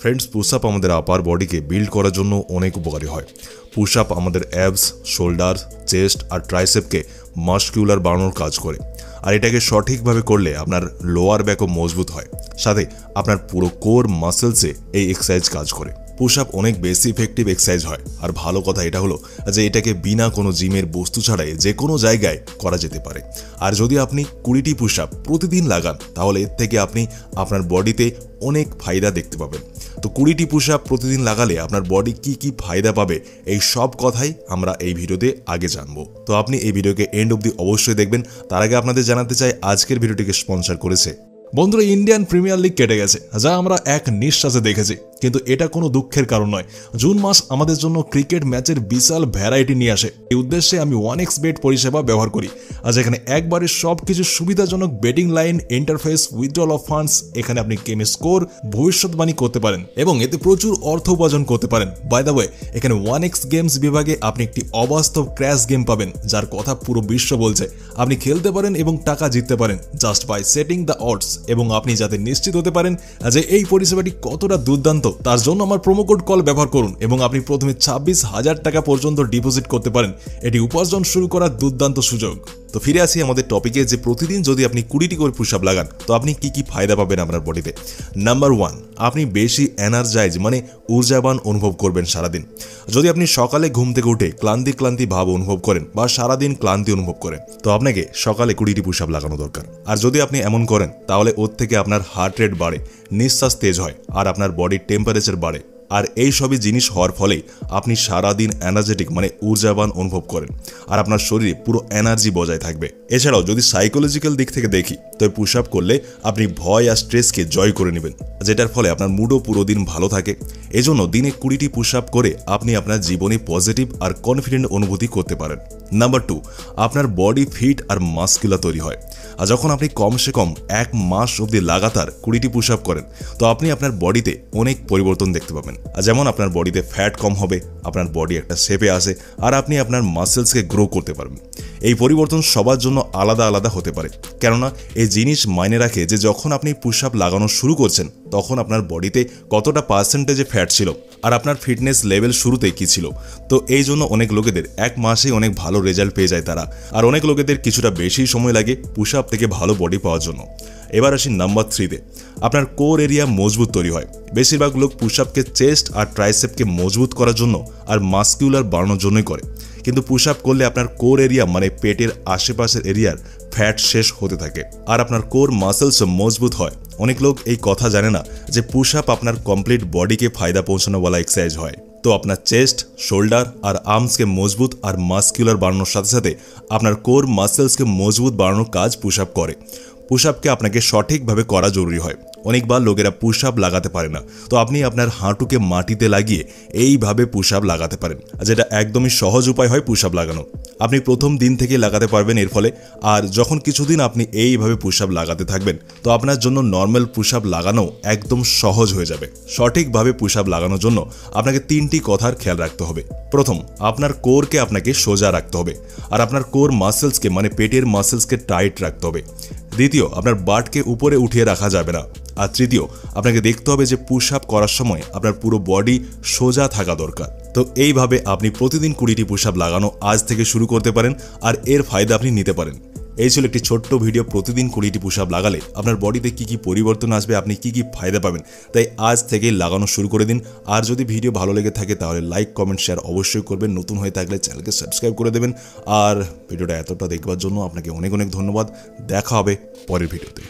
Friends, push up আমাদের আপার বডিকে build করার জন্য অনেক উপকারী হয়। পুশ আপ আমাদের অ্যাবস, শোল্ডার, চেস্ট আর ট্রাইসেপকে মাসকিউলার বানানোর কাজ করে। আর এটাকে সঠিকভাবে করলে আপনার লোয়ার ব্যাকও মজবুত হয়, সাথে আপনার পুরো কোর মাসেলসে এই এক্সারসাইজ কাজ করে। পুশ আপ অনেক বেশি ইফেক্টিভ এক্সারসাইজ হয়। আর ভালো কথা এটা হলো যে এটাকে বিনা কোনো জিমের বস্তু ছাড়াই যে কোনো জায়গায় করা যেতে পারে। আর যদি আপনি 20টি পুশ আপ প্রতিদিন লাগান তাহলে এর থেকে আপনি আপনার বডিতে অনেক ফায়দা দেখতে পাবেন। তো 20টি পুশ আপ প্রতিদিন লাগালে আপনার বডি কি কি ফায়দা পাবে এই সব কথাই আমরা এই ভিডিওতে আগে জানবো। তো আপনি এই ভিডিওকে এন্ড অবধি অবশ্যই দেখবেন। তার আগে আপনাদের জানাতে চাই আজকের ভিডিওটিকে স্পন্সর করেছে বন্ধুরা ইন্ডিয়ান প্রিমিয়ার লিগ কেটে গেছে, যা আমরা এক নিঃশ্বাসে দেখেছি। কিন্তু এটা কোনো দুঃখের কারণ নয়। জুন মাস আমাদের জন্য ক্রিকেট ম্যাচের বিশাল ভ্যারাইটি নিয়ে আসে। এই উদ্দেশ্যে আমি 1xBet পরিষেবা ব্যবহার করি। আজ এখানে একবারে সবকিছু সুবিধাজনক batting line, interface, withdrawal of funds. এখানে আপনি গেমে স্কোর, ভবিষ্যৎবাণী করতে পারেন এবং এতে প্রচুর অর্থ উপার্জন করতে পারেন। বাই দ্য ওয়ে, এখানে 1x গেমস বিভাগে আপনি একটি অবাস্তব ক্র্যাশ গেম পাবেন, যার কথা পুরো বিশ্ব বলছে। আপনি খেলতে পারেন এবং টাকা জিততে পারেন just by setting the odds. এবং আপনি যাতে নিশ্চিত হতে পারেন যে এই পরিষেবাটি কতটা দুর্দান্ত, তার জন্য আমার প্রোমো কোড কল ব্যবহার করুন এবং আপনি প্রথমে 26,000 টাকা পর্যন্ত ডিপোজিট করতে পারেন। এটি উপার্জন শুরু করার দুর্দান্ত সুযোগ। তো ফিরে আসি আমাদের টপিকে, যে প্রতিদিন যদি আপনি 20টি করে পুশ আপ লাগান তো আপনি কি কি ফায়দা পাবেন আপনার বডিতে। নাম্বার 1, আপনি বেশি এনার্জাইজ মানে ঊর্জাবান অনুভব করবেন সারাদিন। যদি আপনি সকালে ঘুম থেকে উঠে ক্লান্তি ভাব অনুভব করেন বা সারাদিন ক্লান্তি অনুভব করেন তো আপনাকে সকালে 20টি পুশ আপ লাগানো দরকার। আর যদি আপনি এমন করেন তাহলে ওর থেকে আপনার হার্ট রেট বাড়ে, নিঃশ্বাস তেজ হয় আর আপনার বডির টেম্পারেচার বাড়ে। আর এই সবই জিনিস হওয়ার ফলে আপনি সারাদিন এনার্জেটিক মানে ঊর্জাবান অনুভব করেন আর আপনার শরীরে পুরো এনার্জি বজায় থাকবে। এছাড়াও যদি সাইকোলজিক্যাল দিক থেকে দেখি তো পুশ আপ করলে আপনি ভয় আর স্ট্রেসকে জয় করে নেবেন, যেটার ফলে আপনার মুডও পুরো দিন ভালো থাকে। এজন্য দিনে 20টি পুশ আপ করে আপনি আপনার জীবনে পজিটিভ আর কনফিডেন্ট অনুভূতি করতে পারেন। নাম্বার 2, আপনার বডি ফিট আর মাসকুলার তৈরি হয়। আর যখন আপনি কমসে কম 1 মাস অবধি লাগাতার 20টি পুশ আপ করেন তো আপনি আপনার বডিতে অনেক পরিবর্তন দেখতে পাবেন। যেমন আপনার বডিতে ফ্যাট কম হবে, আপনার বডি একটা শেপে আসে আর আপনি আপনার মাসেলসকে গ্রো করতে পারবেন। এই পরিবর্তন সবার জন্য আলাদা আলাদা হতে পারে, কেননা এই জিনিস মাইনে রাখে যে যখন আপনি পুশ আপ লাগানো শুরু করছেন তখন আপনার বডিতে কতটা পার্সেন্টেজে ফ্যাট ছিল আর আপনার ফিটনেস লেভেল শুরুতে কি ছিল। তো এই জন্য অনেক লোকেদের 1 মাসেই অনেক ভালো রেজাল্ট পেয়ে যায় তারা, আর অনেক লোকেদের কিছুটা বেশি সময় লাগে পুশ আপ থেকে ভালো বডি পাওয়ার জন্য। এবার আসি নাম্বার 3-তে, আপনার কোর এরিয়া মজবুত তৈরি হয়। বেশিরভাগ লোক পুশ আপকে চেস্ট আর ট্রাইসেপকে মজবুত করার জন্য আর মাসকিউলার বাড়ানোর জন্যই করে, কিন্তু পুশ আপ করলে আপনার কোর এরিয়া মানে পেটের আশেপাশের এরিয়ার ফ্যাট শেষ হতে থাকে আর আপনার কোর মাসেলসও মজবুত হয়। অনেক লোক এই কথা জানে না যে পুশ আপ আপনার কমপ্লিট বডিকে ফায়দা পৌঁছানো বলা এক্সারসাইজ হয়। তো আপনার চেস্ট, শোল্ডার আর আর্মসকে মজবুত আর মাসকিউলার বাড়ানোর সাথে সাথে আপনার কোর মাসেলসকে মজবুত বাড়ানোর কাজ পুশ আপ করে। পুশ আপকে আপনাকে সঠিকভাবে করা জরুরি হয়। অনেকবার লোকেরা পুশ আপ লাগাতে পারে না, তো আপনি আপনার হাঁটুকে মাটিতে লাগিয়ে এইভাবে পুশ আপ লাগাতে পারেন, যেটা একদমই সহজ উপায় হয় পুশ আপ লাগানো। আপনি প্রথম দিন থেকে লাগাতে পারবেন এর ফলে। আর যখন কিছুদিন আপনি এইভাবে পুশ আপ লাগাতে থাকবেন তো আপনার জন্য নর্মাল পুশ আপ লাগানো একদম সহজ হয়ে যাবে। সঠিকভাবে পুশ আপ লাগানোর জন্য আপনাকে 3টি কথার খেয়াল রাখতে হবে। প্রথম, আপনার কোরকে আপনাকে সোজা রাখতে হবে আর আপনার কোর মাসেলসকে মানে পেটের মাসেলসকে টাইট রাখতে হবে। দ্বিতীয়, আপনার বাটকে উপরে উঠিয়ে রাখা যাবে না। আর তৃতীয়, আপনাকে দেখতে হবে যে পুশ আপ করার সময় আপনার পুরো বডি সোজা থাকা দরকার। তো এইভাবে আপনি প্রতিদিন 20টি পুশ আপ লাগানো আজ থেকে শুরু করতে পারেন আর এর ফায়দা আপনি নিতে পারেন। এই ছিল একটি ছোট্ট ভিডিও, প্রতিদিন 20টি পুশ আপ লাগালে আপনার বডিতে কি কি পরিবর্তন আসবে, আপনি কি কি ফায়দা পাবেন। তাই আজ থেকেই লাগানো শুরু করে দিন। আর যদি ভিডিও ভালো লেগে থাকে তাহলে লাইক, কমেন্ট, শেয়ার অবশ্যই করবেন। নতুন হয়ে থাকলে চ্যানেলকে সাবস্ক্রাইব করে দেবেন। আর ভিডিওটা এতটা দেখবার জন্য আপনাকে অনেক অনেক ধন্যবাদ। দেখা হবে পরের ভিডিওতে।